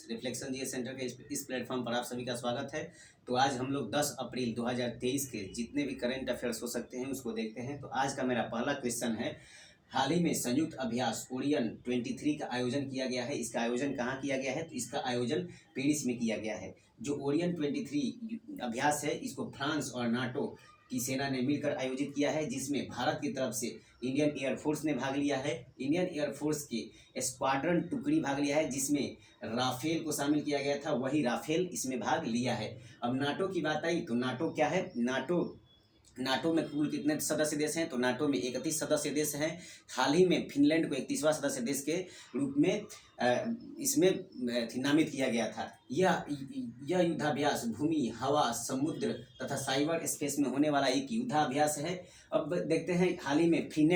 Reflection GS centre के इस platform पर आप सभी का स्वागत है। तो आज हम लोग 10 अप्रैल 2023 के जितने भी करंट अफेयर्स हो सकते हैं उसको देखते हैं। तो आज का मेरा पहला क्वेश्चन है, हाल ही में संयुक्त अभ्यास ओरियन 23 का आयोजन किया गया है। इसका आयोजन कहाँ किया गया है? तो इसका आयोजन पेरिस में किया गया है। जो ओरियन 23 अभ्यास है इसको फ्रांस और नाटो की सेना ने मिलकर आयोजित किया है, जिसमें भारत की तरफ से इंडियन एयरफोर्स ने भाग लिया है। इंडियन एयरफोर्स के स्क्वाड्रन टुकड़ी भाग लिया है, जिसमें राफेल को शामिल किया गया था। वही राफेल इसमें भाग लिया है। अब नाटो की बात आई तो नाटो क्या है? नाटो में कुल कितने सदस्य देश हैं? तो नाटो में 31 सदस्य देश हैं। हाल ही में फिनलैंड को 31वां सदस्य देश के रूप में इसमें नामित किया गया था। यह युद्धाभ्यास भूमि, हवा, समुद्र तथा साइबर स्पेस में होने वाला एक युद्धाभ्यास है। अब देखते हैं हाल ही में फ्रिंट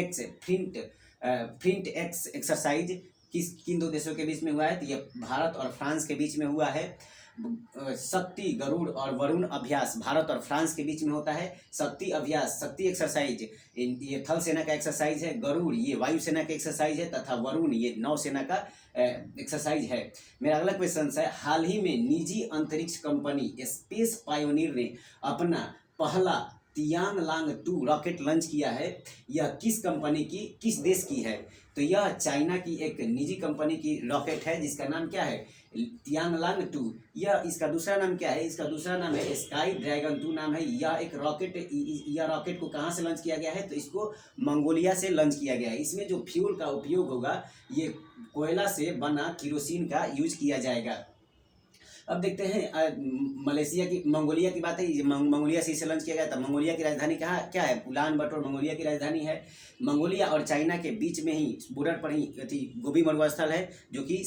एक्स एक्सरसाइज किन दो देशों के बीच में हुआ है? तो यह भारत और फ्रांस के बीच में हुआ है। शक्ति, गरुड़ और वरुण अभ्यास भारत और फ्रांस के बीच में होता है। शक्ति अभ्यास, शक्ति एक्सरसाइज ये थल सेना का एक्सरसाइज है। गरुड़ ये वायुसेना का एक्सरसाइज है तथा वरुण ये नौसेना का एक्सरसाइज है। मेरा अगला क्वेश्चन है, हाल ही में निजी अंतरिक्ष कंपनी स्पेस पायोनियर ने अपना पहला तियांगलांग 2 रॉकेट लॉन्च किया है। यह किस कंपनी की, किस देश की है? तो यह चाइना की एक निजी कंपनी की रॉकेट है, जिसका नाम क्या है? तियांगलांग 2। यह इसका दूसरा नाम क्या है? इसका दूसरा नाम है स्काई ड्रैगन 2 नाम है। यह रॉकेट को कहाँ से लॉन्च किया गया है? तो इसको मंगोलिया से लॉन्च किया गया है। इसमें जो फ्यूल का उपयोग होगा ये कोयला से बना केरोसिन का यूज किया जाएगा। अब देखते हैं मंगोलिया की बात है। मंगोलिया से इसे लॉन्च किया गया था। मंगोलिया की राजधानी क्या है? उलान बाटर मंगोलिया की राजधानी है। मंगोलिया और चाइना के बीच में ही बॉर्डर पर ही गोबी मरुस्थल है, जो कि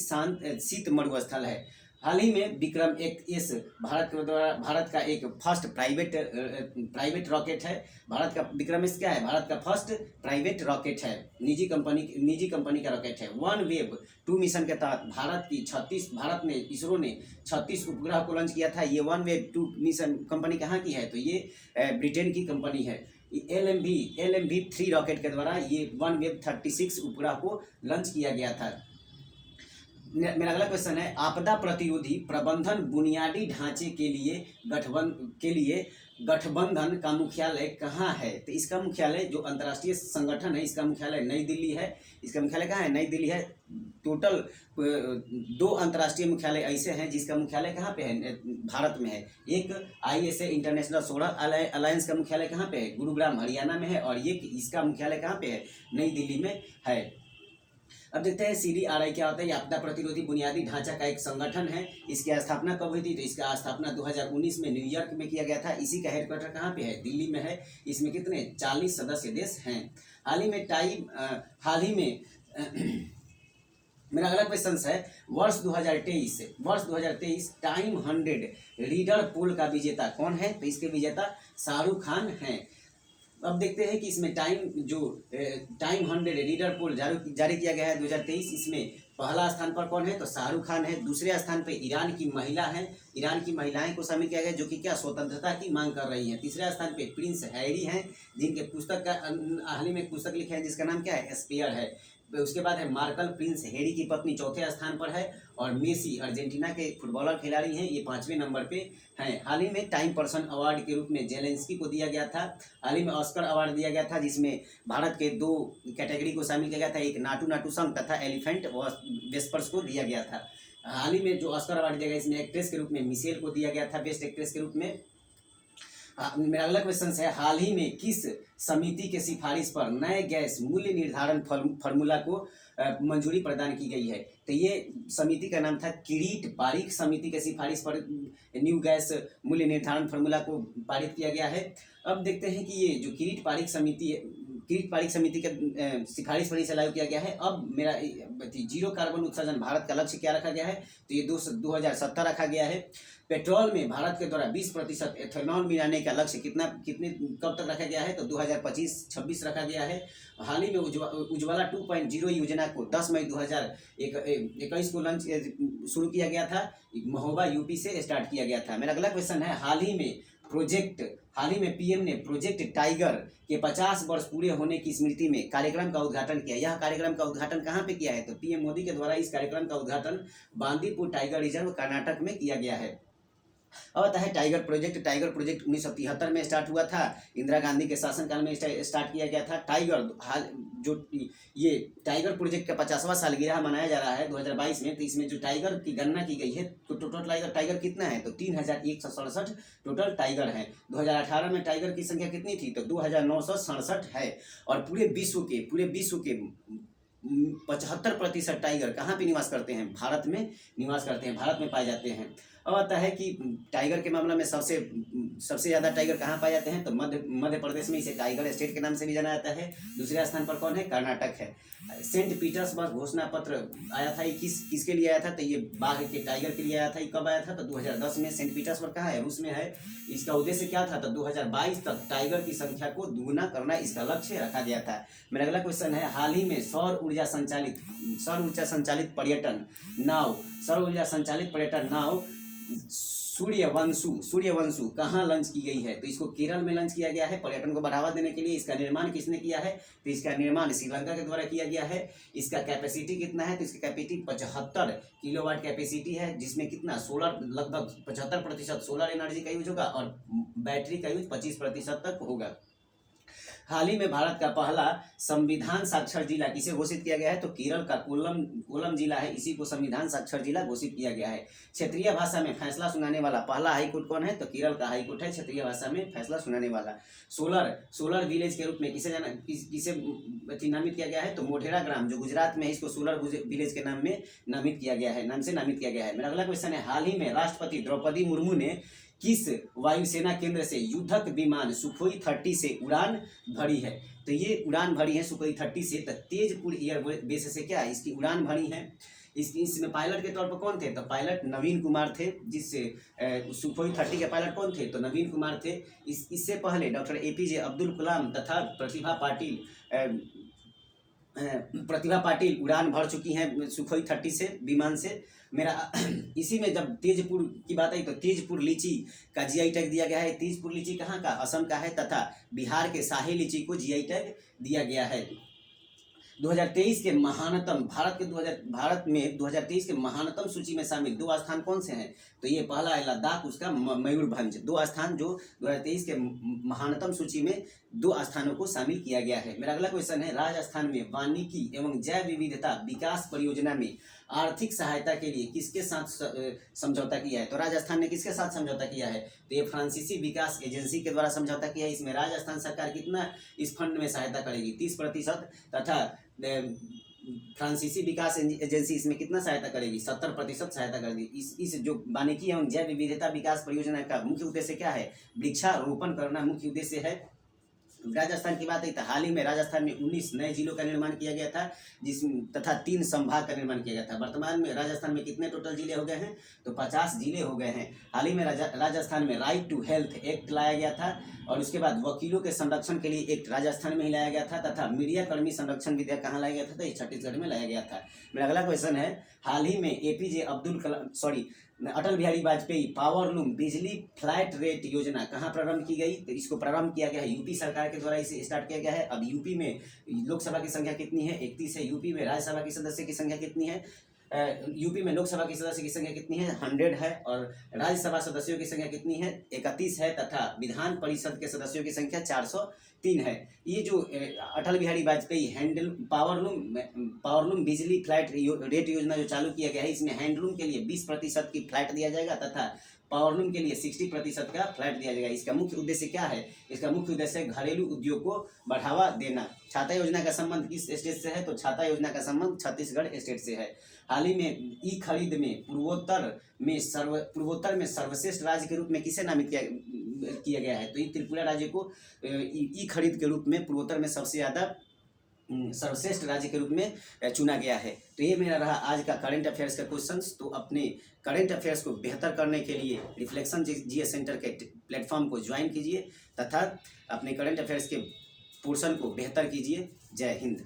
शीत मरुस्थल है। हाल ही में विक्रम एस भारत का एक फर्स्ट प्राइवेट रॉकेट है। भारत का विक्रम एस क्या है? भारत का फर्स्ट प्राइवेट रॉकेट है, निजी कंपनी का रॉकेट है। वन वेव 2 मिशन के तहत भारत ने इसरो ने 36 उपग्रह को लॉन्च किया था। ये वन वेव 2 मिशन कंपनी कहाँ की है? तो ये ब्रिटेन की कंपनी है। LMV-3 रॉकेट के द्वारा ये वन वेव 36 उपग्रह को लॉन्च किया गया था। मेरा अगला क्वेश्चन है, आपदा प्रतिरोधी प्रबंधन बुनियादी ढांचे के लिए गठबंधन का मुख्यालय कहाँ है? तो इसका मुख्यालय, जो अंतर्राष्ट्रीय संगठन है, इसका मुख्यालय नई दिल्ली है। इसका मुख्यालय कहाँ है? नई दिल्ली है। टोटल 2 अंतर्राष्ट्रीय मुख्यालय ऐसे हैं जिसका मुख्यालय कहाँ पे है? भारत में है। एक ISA इंटरनेशनल सोलर अलायंस का मुख्यालय कहाँ पे है? गुरुग्राम हरियाणा में है। और ये इसका मुख्यालय कहाँ पे है? नई दिल्ली में है। अब देखते हैं CDRI क्या होता है। ये आपदा प्रतिरोधी बुनियादी ढांचा का एक संगठन है। इसकी स्थापना कब हुई थी? तो इसका स्थापना 2019 में न्यूयॉर्क में किया गया था। इसी का हेडक्वार्टर कहाँ पे है? दिल्ली में है। इसमें कितने 40 सदस्य देश हैं। हाल ही में मेरा अगला क्वेश्चन है, वर्ष 2023 टाइम 100 रीडर पोल का विजेता कौन है? तो इसके विजेता शाहरुख खान हैं। अब देखते हैं कि इसमें टाइम 100 रीडर पोल जारी किया गया है 2023। इसमें पहला स्थान पर कौन है? तो शाहरुख खान है। दूसरे स्थान पे ईरान की महिला है। ईरान की महिलाएं को शामिल किया गया, जो कि क्या स्वतंत्रता की मांग कर रही हैं। तीसरे स्थान पे प्रिंस हैरी हैं, जिनके हाल ही में पुस्तक लिखे हैं जिसका नाम क्या है? स्पेयर है। उसके बाद है मार्कल, प्रिंस हैरी की पत्नी चौथे स्थान पर है। और मेसी अर्जेंटीना के फुटबॉलर खिलाड़ी हैं, ये 5वें नंबर पे हैं। हाल ही में टाइम पर्सन अवार्ड के रूप में जेलेंस्की को दिया गया था। हाल ही में ऑस्कर अवार्ड दिया गया था, जिसमें भारत के 2 कैटेगरी को शामिल किया गया था। एक नाटू संघ तथा एलिफेंट वेस्पर्स को दिया गया था। हाल ही में जो ऑस्कर अवार्ड दिया गया, इसमें एक्ट्रेस के रूप में मिशेल को दिया गया था, बेस्ट एक्ट्रेस के रूप में। मेरा अगला क्वेश्चन है, हाल ही में किस समिति के सिफारिश पर नए गैस मूल्य निर्धारण फार्मूला को मंजूरी प्रदान की गई है? तो ये समिति का नाम था किरीट पारिख समिति के सिफारिश पर न्यू गैस मूल्य निर्धारण फार्मूला को पारित किया गया है। अब देखते हैं कि ये जो किरीट पारिख समिति के सिफारिश पर इसे लागू किया गया है। अब मेरा 0 कार्बन उत्सर्जन भारत का लक्ष्य क्या रखा गया है? तो ये 2070 रखा गया है। पेट्रोल में भारत के द्वारा 20% एथेनॉल मिलाने का लक्ष्य कब तक रखा गया है? तो 2025-26 रखा गया है। हाल ही में उज्ज्वला 2.0 योजना को 10 मई 2021 को शुरू किया गया था। महोबा यूपी से स्टार्ट किया गया था। मेरा अगला क्वेश्चन है, हाल ही में हाल ही में पीएम ने प्रोजेक्ट टाइगर के 50 वर्ष पूरे होने की स्मृति में कार्यक्रम का उद्घाटन किया। यह कार्यक्रम का उद्घाटन कहाँ पे किया है? तो पीएम मोदी के द्वारा इस कार्यक्रम का उद्घाटन बांदीपुर टाइगर रिजर्व कर्नाटक में किया गया है। अब आता है टाइगर प्रोजेक्ट। टाइगर प्रोजेक्ट 1973 में स्टार्ट हुआ था, इंदिरा गांधी के शासनकाल में स्टार्ट किया गया था। जो ये टाइगर प्रोजेक्ट का 50वां सालगिरह मनाया जा रहा है 2022 में। तो इसमें जो टाइगर की गणना की गई है, तो टोटल टाइगर कितना है? तो 3167 टोटल टाइगर है। 2018 में टाइगर की संख्या कितनी थी? तो 2967 है। और पूरे विश्व के 75% टाइगर कहाँ पे निवास करते हैं? भारत में निवास करते हैं, भारत में पाए जाते हैं। अब आता है कि टाइगर के मामला में सबसे ज़्यादा टाइगर कहाँ पाए जाते हैं? तो मध्य प्रदेश में इसे टाइगर स्टेट के नाम से भी जाना जाता है। दूसरे स्थान पर कौन है? कर्नाटक है। सेंट पीटर्सबर्ग घोषणा पत्र आया था, ये किसके लिए आया था? तो ये बाघ के टाइगर के लिए आया था। ये कब आया था? तो 2010 में। सेंट पीटर्सबर्ग कहाँ है? रूस में है। इसका उद्देश्य क्या था? तो 2022 तक टाइगर की संख्या को दुगुना करना इसका लक्ष्य रखा गया था। मेरा अगला क्वेश्चन है, हाल ही में सौर ऊर्जा संचालित पर्यटन नाव सूर्यवंशु कहाँ लॉन्च की गई है? तो इसको केरल में लॉन्च किया गया है पर्यटन को बढ़ावा देने के लिए। इसका निर्माण किसने किया है? तो इसका निर्माण श्रीलंका के द्वारा किया गया है। इसका कैपेसिटी कितना है? तो इसकी कैपेसिटी 75 किलोवाट कैपेसिटी है, जिसमें कितना सोलर, लगभग 75% सोलर एनर्जी का यूज होगा और बैटरी का यूज 25% तक होगा। हाल ही में भारत का पहला संविधान साक्षर जिला किसे घोषित किया गया है? तो केरल का कोल्लम जिला है, इसी को संविधान साक्षर जिला घोषित किया गया है। क्षेत्रीय भाषा में फैसला सुनाने वाला पहला हाईकोर्ट कौन है? तो केरल का हाईकोर्ट है, क्षेत्रीय भाषा में फैसला सुनाने वाला। सोलर विलेज के रूप में किसे नामित किया गया है? तो मोढेरा ग्राम जो गुजरात में है, इसको सोलर विलेज के नाम से नामित किया गया है। मेरा अगला क्वेश्चन है, हाल ही में राष्ट्रपति द्रौपदी मुर्मू ने किस वायुसेना केंद्र से युद्धक विमान सुखोई 30 से उड़ान भरी है? तो ये उड़ान भरी है सुखोई 30 से। तो तेजपुर एयरबेस से क्या है? इसकी उड़ान भरी है। इसमें पायलट के तौर पर कौन थे? तो पायलट नवीन कुमार थे। जिससे सुखोई 30 के पायलट कौन थे? तो नवीन कुमार थे। इससे पहले डॉक्टर APJ अब्दुल कलाम तथा प्रतिभा पाटिल उड़ान भर चुकी हैं सुखोई 30 से विमान से। इसी में जब तेजपुर की बात आई तो तेजपुर लीची का GI टैग दिया गया है। तेजपुर लीची कहाँ का? असम का है। तथा बिहार के शाही लीची को GI टैग दिया गया है। 2023 के महानतम भारत में 2023 के महानतम सूची में शामिल 2 स्थान कौन से हैं? तो ये पहला है लद्दाख, उसका मयूरभंज। 2 स्थान जो 2023 के महानतम सूची में 2 स्थानों को शामिल किया गया है। मेरा अगला क्वेश्चन है, राजस्थान में वानिकी एवं जैव विविधता विकास परियोजना में आर्थिक सहायता के लिए किसके साथ समझौता किया है? तो राजस्थान ने किसके साथ समझौता किया है? तो ये फ्रांसीसी विकास एजेंसी के द्वारा समझौता किया है। इसमें राजस्थान सरकार कितना इस फंड में सहायता करेगी? 30% तथा फ्रांसीसी विकास एजेंसी इसमें कितना सहायता करेगी? 70% सहायता करेगी। इस जो वानिकी एवं जैव विविधता विकास परियोजना का मुख्य उद्देश्य क्या है? वृक्षारोपण करना मुख्य उद्देश्य है। राजस्थान की बात है तो हाल ही में राजस्थान में 19 नए जिलों का निर्माण किया गया था, तथा 3 संभाग का निर्माण किया गया था। वर्तमान में राजस्थान में कितने टोटल जिले हो गए हैं? तो 50 जिले हो गए हैं। हाल ही में राजस्थान में राइट टू हेल्थ एक्ट लाया गया था, और उसके बाद वकीलों के संरक्षण के लिए एक्ट राजस्थान में ही लाया गया था, तथा मीडिया कर्मी संरक्षण विधेयक कहाँ लाया गया था? तो छत्तीसगढ़ में लाया गया था। मेरा अगला क्वेश्चन है, हाल ही में अटल बिहारी वाजपेयी पावरलूम बिजली फ्लैट रेट योजना कहाँ प्रारंभ की गई? तो इसको प्रारंभ किया गया है यूपी सरकार के द्वारा, इसे स्टार्ट किया गया है। अब यूपी में लोकसभा की संख्या कितनी है? 31 है। यूपी में राज्यसभा की सदस्य की संख्या कितनी है? यूपी में लोकसभा की सदस्य की संख्या कितनी है? 100 है। और राज्यसभा सदस्यों की संख्या कितनी है? 31 है। तथा विधान परिषद के सदस्यों की संख्या 403 है। ये जो अटल बिहारी वाजपेयी पावरलूम बिजली फ्लैट रेट योजना जो चालू किया गया है, इसमें हैंडलूम के लिए 20% की फ्लैट दिया जाएगा तथा पावरलूम के लिए 60% का फ्लैट दिया जाएगा। इसका मुख्य उद्देश्य क्या है? इसका मुख्य उद्देश्य घरेलू उद्योग को बढ़ावा देना। छाता योजना का संबंध किस स्टेट से है? तो छाता योजना का संबंध छत्तीसगढ़ स्टेट से है। हाल ही में ई खरीद में पूर्वोत्तर में सर्वश्रेष्ठ राज्य के रूप में किसे नामित किया गया है? तो ये त्रिपुरा राज्य को ई खरीद के रूप में पूर्वोत्तर में सबसे ज़्यादा सर्वश्रेष्ठ राज्य के रूप में चुना गया है। तो ये मेरा रहा आज का करंट अफेयर्स का क्वेश्चंस। तो अपने करंट अफेयर्स को बेहतर करने के लिए रिफ्लेक्शन GS सेंटर के प्लेटफॉर्म को ज्वाइन कीजिए तथा अपने करंट अफेयर्स के पोर्शन को बेहतर कीजिए। जय हिंद।